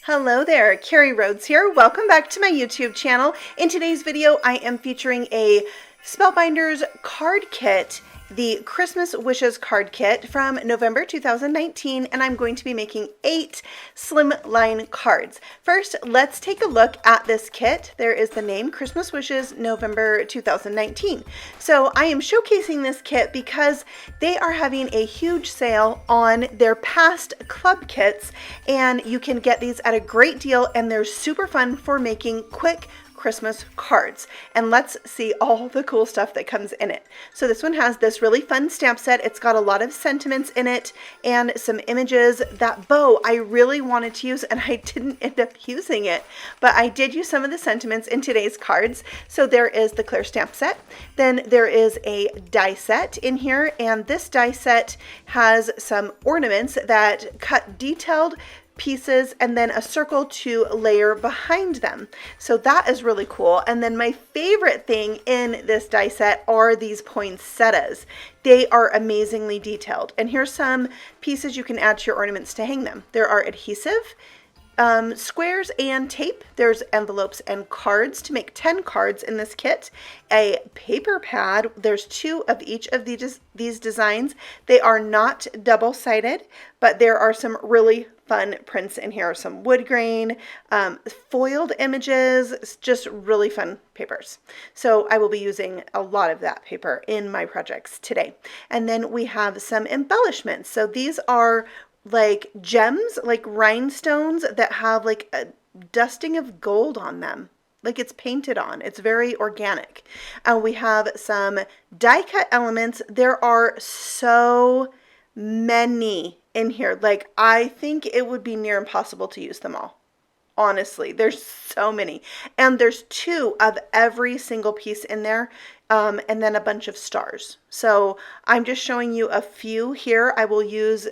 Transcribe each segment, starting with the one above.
Hello there, Carrie Rhodes here. Welcome back to my YouTube channel. In today's video, I am featuring a Spellbinders card kit, the Christmas Wishes card kit from November 2019, and I'm going to be making 8 Slimline cards. First, let's take a look at this kit. There is the name Christmas Wishes November 2019. So I am showcasing this kit because they are having a huge sale on their past club kits, and you can get these at a great deal, and they're super fun for making quick Christmas cards. And let's see all the cool stuff that comes in it. So this one has this really fun stamp set. It's got a lot of sentiments in it and some images. That bow I really wanted to use and I didn't end up using it, but I did use some of the sentiments in today's cards. So there is the clear stamp set. Then there is a die set in here, and this die set has some ornaments that cut detailed pieces and then a circle to layer behind them. So that is really cool. And then my favorite thing in this die set are these poinsettias. They are amazingly detailed. And here's some pieces you can add to your ornaments to hang them. There are adhesive, squares and tape. There's envelopes and cards to make 10 cards in this kit. A paper pad. There's 2 of each of these designs. They are not double-sided, but there are some really fun prints in here. Some wood grain, foiled images, just really fun papers. So I will be using a lot of that paper in my projects today. And then we have some embellishments. So these are like gems, like rhinestones that have like a dusting of gold on them. Like it's painted on. It's very organic. We have some die cut elements. There are so many in here. Like I think it would be near impossible to use them all. Honestly, there's so many. And there's 2 of every single piece in there, and then a bunch of stars. So I'm just showing you a few here. I will use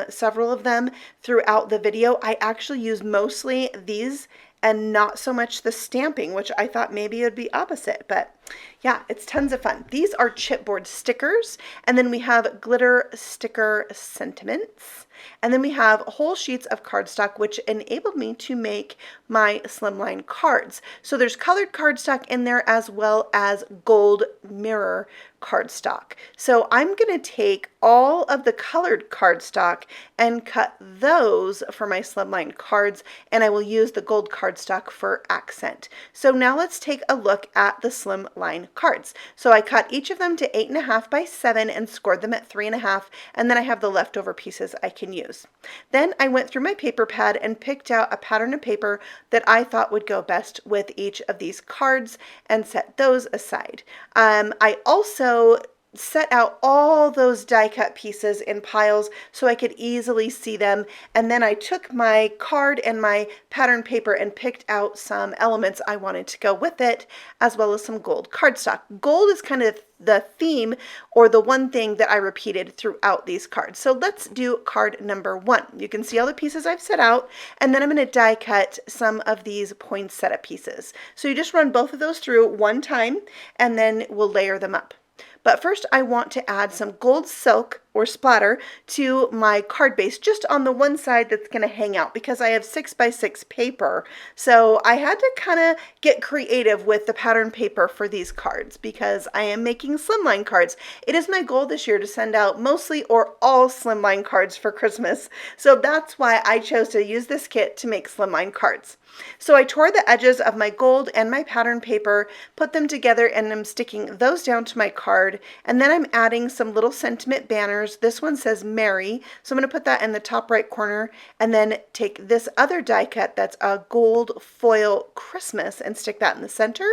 several of them throughout the video. I actually use mostly these and not so much the stamping, which I thought maybe it would be opposite, but yeah, it's tons of fun. These are chipboard stickers, and then we have glitter sticker sentiments, and then we have whole sheets of cardstock, which enabled me to make my Slimline cards. So there's colored cardstock in there as well as gold mirror cardstock. So I'm going to take all of the colored cardstock and cut those for my Slimline cards, and I will use the gold cardstock for accent. So now let's take a look at the Slimline cards. So I cut each of them to 8.5 by 7 and scored them at 3.5, and then I have the leftover pieces I can use. Then I went through my paper pad and picked out a pattern of paper that I thought would go best with each of these cards and set those aside. I also set out all those die cut pieces in piles so I could easily see them, and then I took my card and my pattern paper and picked out some elements I wanted to go with it, as well as some gold cardstock. Gold is kind of the theme or the one thing that I repeated throughout these cards. So let's do card number 1. You can see all the pieces I've set out, and then I'm going to die cut some of these poinsettia pieces. So you just run both of those through one time and then we'll layer them up. But first I want to add some gold silk or splatter to my card base just on the one side that's going to hang out because I have 6 by 6 paper. So I had to kind of get creative with the pattern paper for these cards because I am making Slimline cards. It is my goal this year to send out mostly or all Slimline cards for Christmas. So that's why I chose to use this kit to make Slimline cards. So I tore the edges of my gold and my pattern paper, put them together, and I'm sticking those down to my card. And then I'm adding some little sentiment banners. This one says Merry, so I'm going to put that in the top right corner, and then take this other die cut that's a gold foil Christmas and stick that in the center.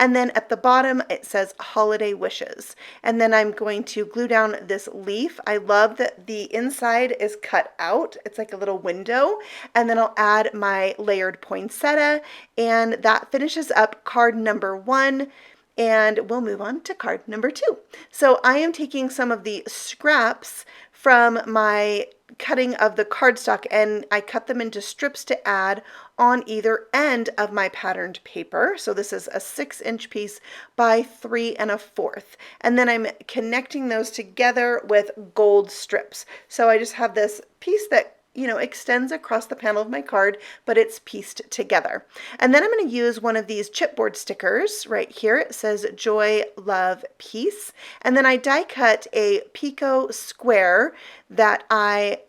And then at the bottom it says Holiday Wishes. And then I'm going to glue down this leaf. I love that the inside is cut out. It's like a little window. And then I'll add my layered poinsettia, and that finishes up card number 1. And we'll move on to card number 2. So I am taking some of the scraps from my cutting of the cardstock, and I cut them into strips to add on either end of my patterned paper. So this is a 6-inch piece by 3 1/4. And then I'm connecting those together with gold strips. So I just have this piece that extends across the panel of my card, but it's pieced together. And then I'm going to use one of these chipboard stickers right here. It says Joy, Love, Peace. And then I die cut a Picot square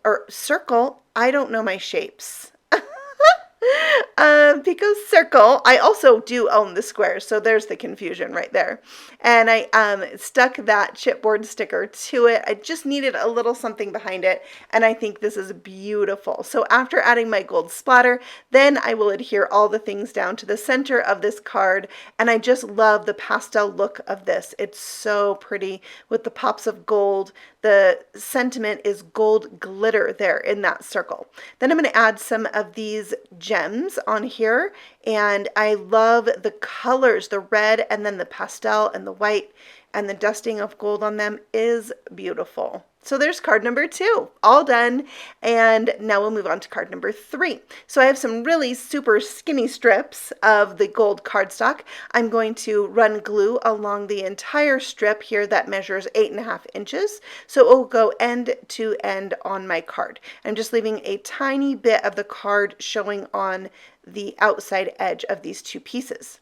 or circle. I don't know my shapes. Picot circle. I also do own the square, so there's the confusion right there. And I stuck that chipboard sticker to it. I just needed a little something behind it, and I think this is beautiful. So after adding my gold splatter, then I will adhere all the things down to the center of this card, and I just love the pastel look of this. It's so pretty with the pops of gold. The sentiment is gold glitter there in that circle. Then I'm going to add some of these gems on here, and I love the colors, the red and then the pastel and the white, and the dusting of gold on them is beautiful. So there's card number 2, all done. And now we'll move on to card number 3. So I have some really super skinny strips of the gold cardstock. I'm going to run glue along the entire strip here that measures 8.5 inches. So it will go end to end on my card. I'm just leaving a tiny bit of the card showing on the outside edge of these 2 pieces.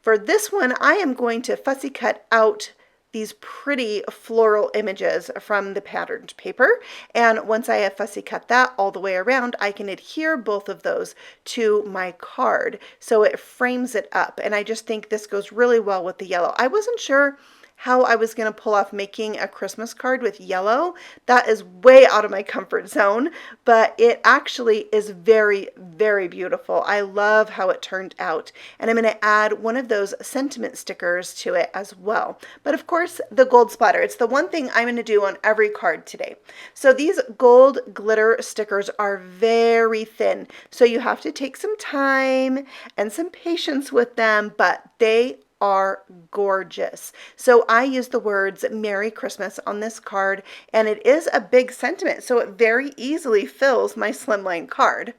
For this one, I am going to fussy cut out these pretty floral images from the patterned paper, and once I have fussy cut that all the way around, I can adhere both of those to my card so it frames it up, and I just think this goes really well with the yellow. I wasn't sure how I was going to pull off making a Christmas card with yellow. That is way out of my comfort zone, but it actually is very, very beautiful. I love how it turned out, and I'm going to add one of those sentiment stickers to it as well. But of course, the gold splatter. It's the one thing I'm going to do on every card today. So these gold glitter stickers are very thin, so you have to take some time and some patience with them, but they are gorgeous. So I use the words Merry Christmas on this card, and it is a big sentiment, so it very easily fills my Slimline card.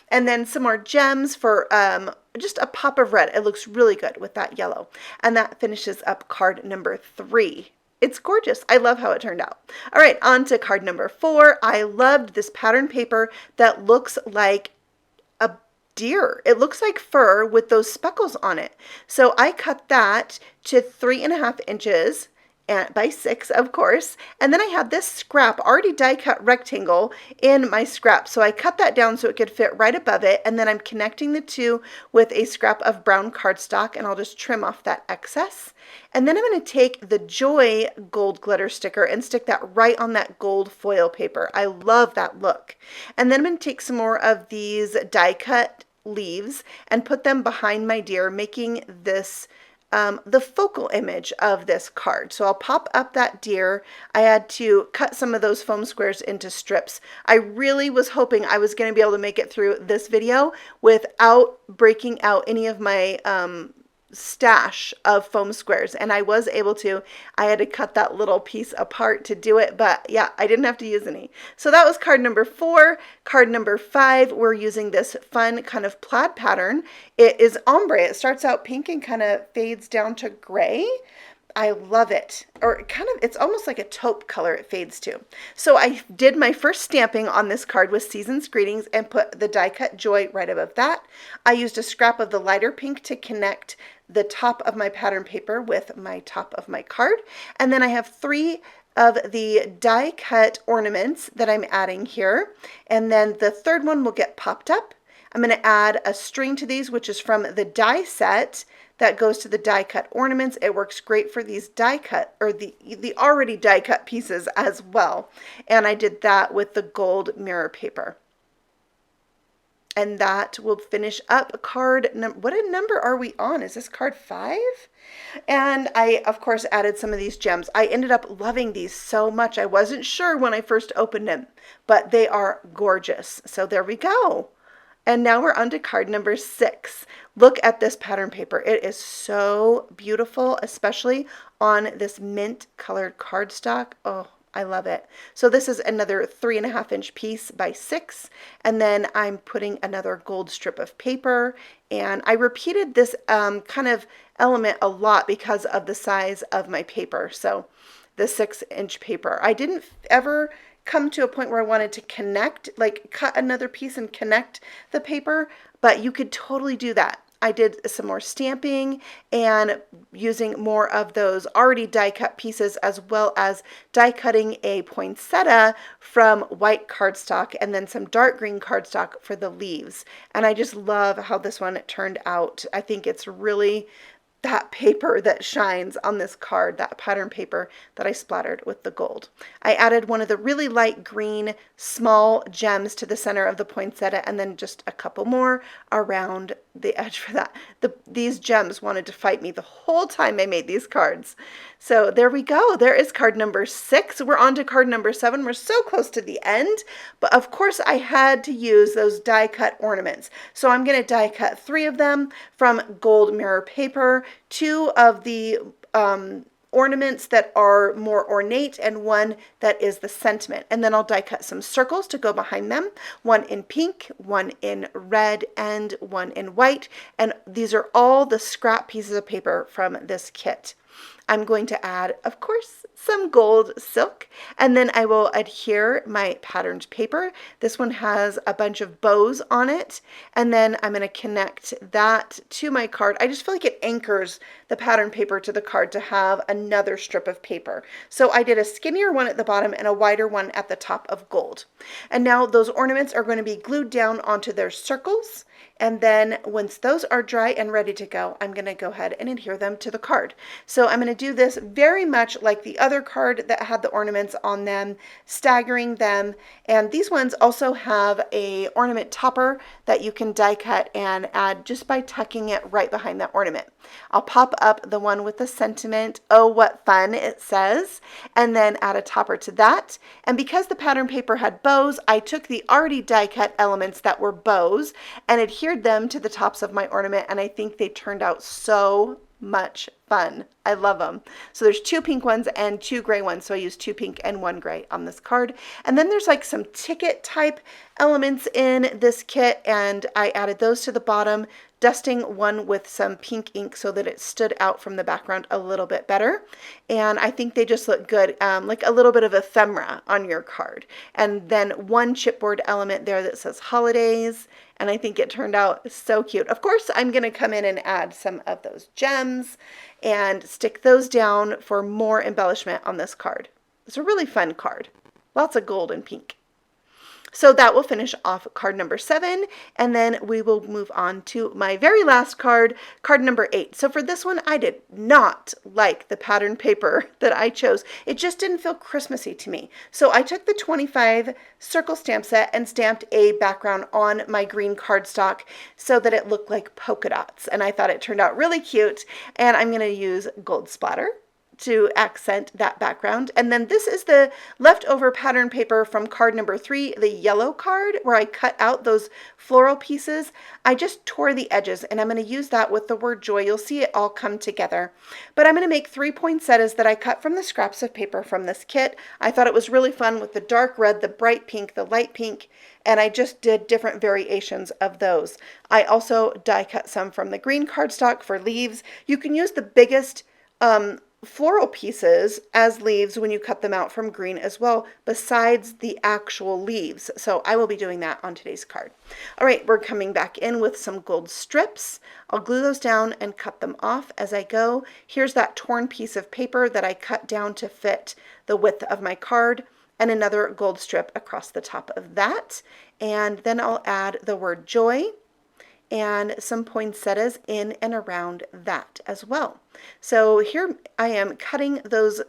And then some more gems for just a pop of red. It looks really good with that yellow. And that finishes up card number 3. It's gorgeous. I love how it turned out. All right, on to card number 4. I loved this pattern paper that looks like a deer. It looks like fur with those speckles on it. So I cut that to 3.5 inches and by 6, of course. And then I had this scrap already die cut rectangle in my scrap. So I cut that down so it could fit right above it. And then I'm connecting the 2 with a scrap of brown cardstock, and I'll just trim off that excess. And then I'm going to take the Joy gold glitter sticker and stick that right on that gold foil paper. I love that look. And then I'm going to take some more of these die cut leaves and put them behind my deer, making this the focal image of this card. So I'll pop up that deer. I had to cut some of those foam squares into strips. I really was hoping I was going to be able to make it through this video without breaking out any of my stash of foam squares, and I was able to. I had to cut that little piece apart to do it, but yeah, I didn't have to use any. So that was card number 4. Card number 5, we're using this fun kind of plaid pattern. It is ombre. It starts out pink and kind of fades down to gray. I love it. Or it's almost like a taupe color it fades to. So I did my first stamping on this card with Season's Greetings and put the die cut Joy right above that. I used a scrap of the lighter pink to connect the top of my pattern paper with my top of my card. And then I have 3 of the die cut ornaments that I'm adding here. And then the third one will get popped up. I'm going to add a string to these, which is from the die set that goes to the die cut ornaments. It works great for these die cut, or the already die cut pieces as well. And I did that with the gold mirror paper. And that will finish up card what number are we on? Is this card 5? And I, of course, added some of these gems. I ended up loving these so much. I wasn't sure when I first opened them, but they are gorgeous. So there we go. And now we're on to card number 6. Look at this pattern paper. It is so beautiful, especially on this mint colored cardstock. Oh, I love it. So this is another 3.5 inch piece by 6. And then I'm putting another gold strip of paper. And I repeated this kind of element a lot because of the size of my paper. So the 6 inch paper. I didn't ever come to a point where I wanted to connect, like cut another piece and connect the paper, but you could totally do that. I did some more stamping and using more of those already die cut pieces, as well as die cutting a poinsettia from white cardstock and then some dark green cardstock for the leaves. And I just love how this one turned out. I think it's really that paper that shines on this card, that pattern paper that I splattered with the gold. I added one of the really light green small gems to the center of the poinsettia, and then just a couple more around the edge for that. These gems wanted to fight me the whole time I made these cards. So there we go. There is card number 6. We're on to card number 7. We're so close to the end, but of course I had to use those die cut ornaments. So I'm going to die cut 3 of them from gold mirror paper, 2 of the ornaments that are more ornate, and 1 that is the sentiment. And then I'll die cut some circles to go behind them, 1 in pink, 1 in red, and 1 in white. And these are all the scrap pieces of paper from this kit. I'm going to add, of course, some gold silk, and then I will adhere my patterned paper. This one has a bunch of bows on it, and then I'm going to connect that to my card. I just feel like it anchors the pattern paper to the card to have another strip of paper. So I did a skinnier one at the bottom and a wider one at the top of gold. And now those ornaments are going to be glued down onto their circles. And then once those are dry and ready to go, I'm going to go ahead and adhere them to the card. So I'm going to do this very much like the other card that had the ornaments on them, staggering them. And these ones also have a ornament topper that you can die cut and add just by tucking it right behind that ornament. I'll pop up the one with the sentiment, "Oh, what fun," it says, and then add a topper to that. And because the pattern paper had bows, I took the already die cut elements that were bows and adhered them to the tops of my ornament, and I think they turned out so much fun. I love them. So there's 2 pink ones and 2 gray ones, so I used 2 pink and 1 gray on this card. And then there's like some ticket type elements in this kit, and I added those to the bottom, dusting one with some pink ink so that it stood out from the background a little bit better. And I think they just look good, like a little bit of ephemera on your card. And then 1 chipboard element there that says holidays, and I think it turned out so cute. Of course, I'm going to come in and add some of those gems and stick those down for more embellishment on this card. It's a really fun card. Lots of gold and pink. So that will finish off card number 7, and then we will move on to my very last card, card number 8. So for this one, I did not like the pattern paper that I chose. It just didn't feel Christmassy to me. So I took the 25 circle stamp set and stamped a background on my green cardstock so that it looked like polka dots, and I thought it turned out really cute, and I'm going to use gold splatter to accent that background. And then this is the leftover pattern paper from card number 3, the yellow card, where I cut out those floral pieces. I just tore the edges, and I'm going to use that with the word joy. You'll see it all come together. But I'm going to make 3 poinsettias that I cut from the scraps of paper from this kit. I thought it was really fun with the dark red, the bright pink, the light pink, and I just did different variations of those. I also die cut some from the green cardstock for leaves. You can use the biggest floral pieces as leaves when you cut them out from green as well, besides the actual leaves. So I will be doing that on today's card. All right, we're coming back in with some gold strips. I'll glue those down and cut them off as I go. Here's that torn piece of paper that I cut down to fit the width of my card, and another gold strip across the top of that. And then I'll add the word joy and some poinsettias in and around that as well. So here I am cutting those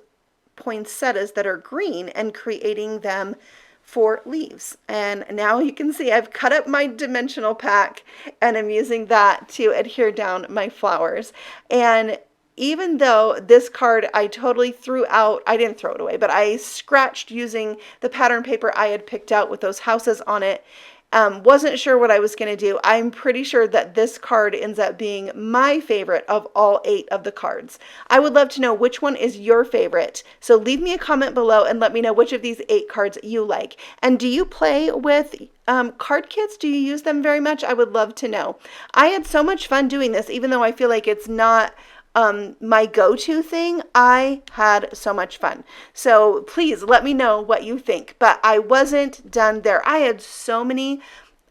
poinsettias that are green and creating them for leaves. And now you can see I've cut up my dimensional pack, and I'm using that to adhere down my flowers. And even though this card I totally threw out, I didn't throw it away, but I scratched using the pattern paper I had picked out with those houses on it. Wasn't sure what I was going to do. I'm pretty sure that this card ends up being my favorite of all 8 of the cards. I would love to know which one is your favorite. So leave me a comment below and let me know which of these 8 cards you like. And do you play with card kits? Do you use them very much? I would love to know. I had so much fun doing this, even though I feel like it's not my go-to thing, I had so much fun. So please let me know what you think. But I wasn't done there. I had so many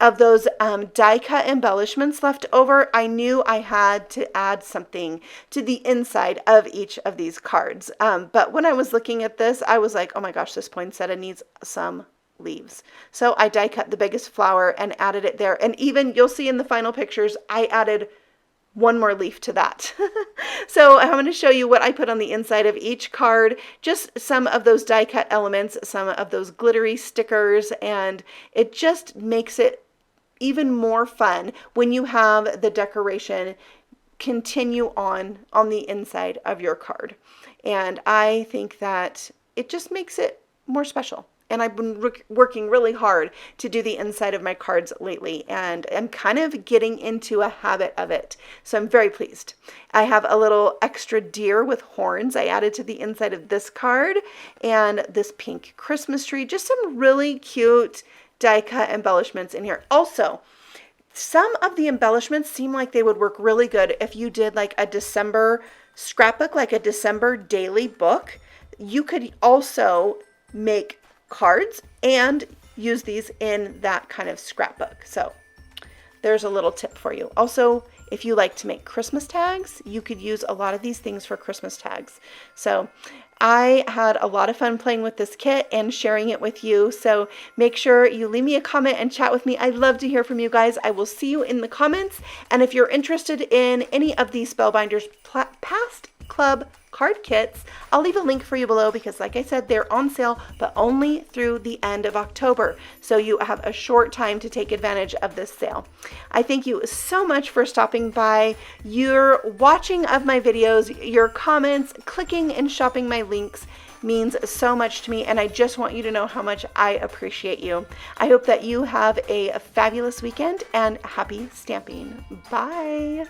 of those die cut embellishments left over. I knew I had to add something to the inside of each of these cards. But when I was looking at this, I was like, oh my gosh, this poinsettia needs some leaves. So I die cut the biggest flower and added it there. And even you'll see in the final pictures, I added one more leaf to that. So I'm going to show you what I put on the inside of each card, just some of those die cut elements, some of those glittery stickers, and it just makes it even more fun when you have the decoration continue on the inside of your card. And I think that it just makes it more special. And I've been working really hard to do the inside of my cards lately, and I'm kind of getting into a habit of it. So I'm very pleased. I have a little extra deer with horns I added to the inside of this card, and this pink Christmas tree. Just some really cute die cut embellishments in here. Also, some of the embellishments seem like they would work really good if you did like a December scrapbook, like a December daily book. You could also make cards and use these in that kind of scrapbook. So there's a little tip for you. Also, if you like to make Christmas tags, you could use a lot of these things for Christmas tags. So I had a lot of fun playing with this kit and sharing it with you. So make sure you leave me a comment and chat with me. I'd love to hear from you guys. I will see you in the comments. And if you're interested in any of these Spellbinders past club card kits, I'll leave a link for you below because like I said, they're on sale, but only through the end of October. So you have a short time to take advantage of this sale. I thank you so much for stopping by, your watching of my videos, your comments, clicking and shopping my links means so much to me, and I just want you to know how much I appreciate you. I hope that you have a fabulous weekend and happy stamping. Bye.